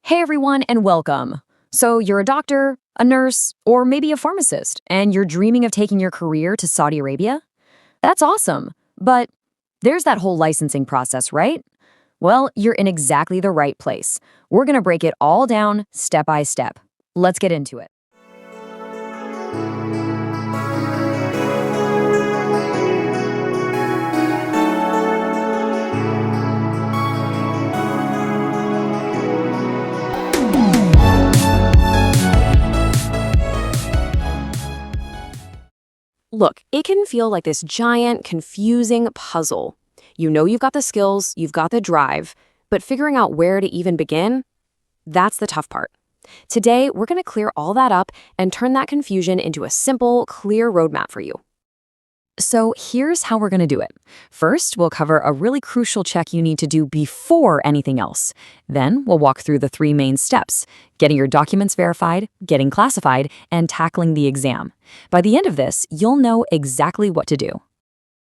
Hey everyone, and welcome. So, you're a doctor, a nurse, or maybe a pharmacist, and you're dreaming of taking your career to Saudi Arabia? That's awesome. But there's that whole licensing process, right? Well, you're in exactly the right place. We're going to break it all down step by step. Let's get into it. Look, it can feel like this giant, confusing puzzle. You know you've got the skills, you've got the drive, but figuring out where to even begin, that's the tough part. Today, we're going to clear all that up and turn that confusion into a simple, clear roadmap for you. So here's how we're going to do it. First, we'll cover a really crucial check you need to do before anything else. Then we'll walk through the three main steps: getting your documents verified, getting classified, and tackling the exam. By the end of this, you'll know exactly what to do.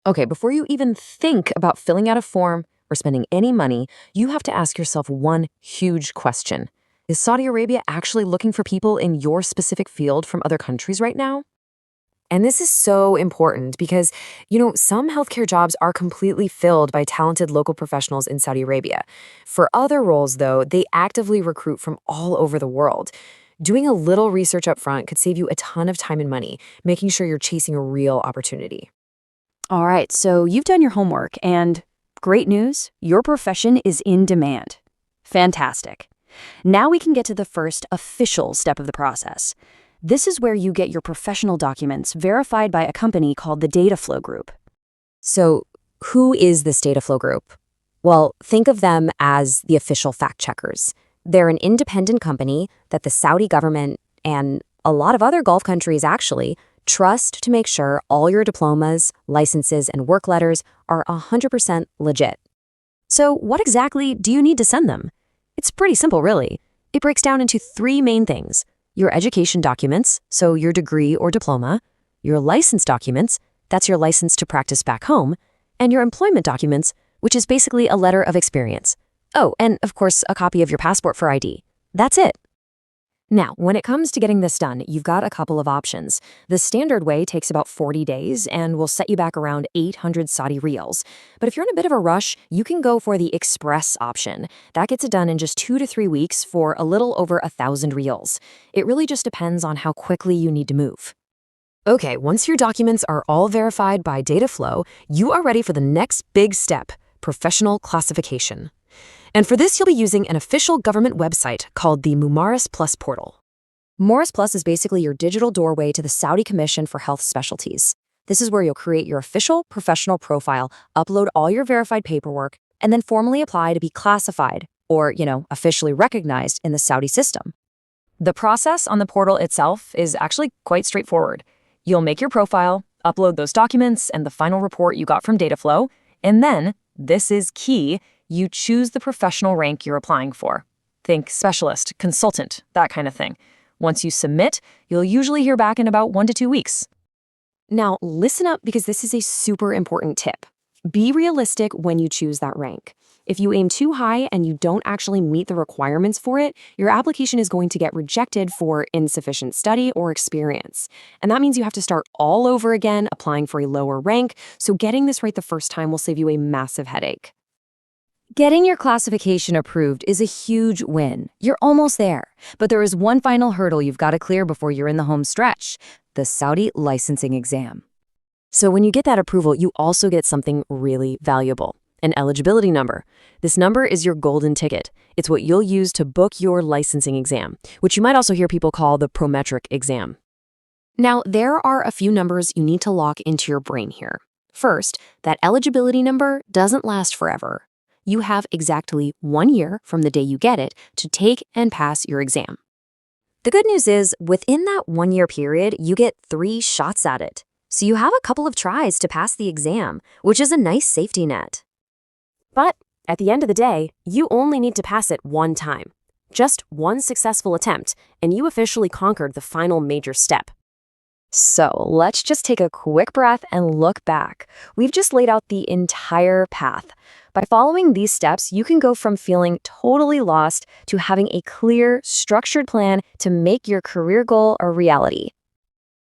Okay, before you even think about filling out a form or spending any money, you have to ask yourself one huge question. Is Saudi Arabia actually looking for people in your specific field from other countries right now? And this is so important because, some healthcare jobs are completely filled by talented local professionals in Saudi Arabia. For other roles, though, they actively recruit from all over the world. Doing a little research up front could save you a ton of time and money, making sure you're chasing a real opportunity. All right, so you've done your homework, and great news, your profession is in demand. Fantastic. Now we can get to the first official step of the process. This is where you get your professional documents verified by a company called the DataFlow Group. So, who is this DataFlow Group? Well, think of them as the official fact-checkers. They're an independent company that the Saudi government and a lot of other Gulf countries actually trust to make sure all your diplomas, licenses, and work letters are 100% legit. So what exactly do you need to send them? It's pretty simple, really. It breaks down into three main things: your education documents, so your degree or diploma; your license documents, that's your license to practice back home; and your employment documents, which is basically a letter of experience. Oh, and of course, a copy of your passport for ID. That's it. Now, when it comes to getting this done, you've got a couple of options. The standard way takes about 40 days and will set you back around 800 Saudi riyals. But if you're in a bit of a rush, you can go for the express option. That gets it done in just 2 to 3 weeks for a little over 1,000 riyals. It really just depends on how quickly you need to move. Okay, once your documents are all verified by DataFlow, you are ready for the next big step: professional classification. And for this, you'll be using an official government website called the Mumaris Plus portal. Mumaris Plus is basically your digital doorway to the Saudi Commission for Health Specialties. This is where you'll create your official professional profile, upload all your verified paperwork, and then formally apply to be classified or, officially recognized in the Saudi system. The process on the portal itself is actually quite straightforward. You'll make your profile, upload those documents and the final report you got from DataFlow, and then, this is key, you choose the professional rank you're applying for. Think specialist, consultant, that kind of thing. Once you submit, you'll usually hear back in about 1 to 2 weeks. Now, listen up, because this is a super important tip. Be realistic when you choose that rank. If you aim too high and you don't actually meet the requirements for it, your application is going to get rejected for insufficient study or experience. And that means you have to start all over again, applying for a lower rank, so getting this right the first time will save you a massive headache. Getting your classification approved is a huge win. You're almost there. But there is one final hurdle you've got to clear before you're in the home stretch: the Saudi licensing exam. So when you get that approval, you also get something really valuable: an eligibility number. This number is your golden ticket. It's what you'll use to book your licensing exam, which you might also hear people call the prometric exam. Now, there are a few numbers you need to lock into your brain here. First, that eligibility number doesn't last forever. You have exactly 1 year from the day you get it to take and pass your exam. The good news is, within that 1-year period, you get 3 shots at it. So you have a couple of tries to pass the exam, which is a nice safety net. But at the end of the day, you only need to pass it 1 time. Just 1 successful attempt, and you officially conquered the final major step. So let's just take a quick breath and look back. We've just laid out the entire path. By following these steps, you can go from feeling totally lost to having a clear, structured plan to make your career goal a reality.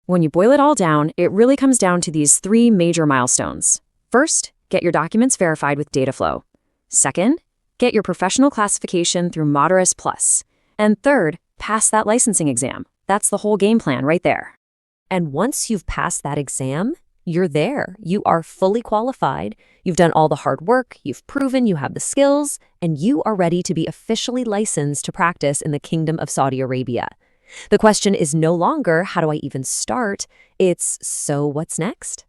When you boil it all down, it really comes down to these 3 major milestones. First, get your documents verified with DataFlow. Second, get your professional classification through Moderis Plus. And third, pass that licensing exam. That's the whole game plan right there. And once you've passed that exam, you're there. You are fully qualified. You've done all the hard work. You've proven you have the skills, and you are ready to be officially licensed to practice in the Kingdom of Saudi Arabia. The question is no longer, how do I even start? It's, so what's next?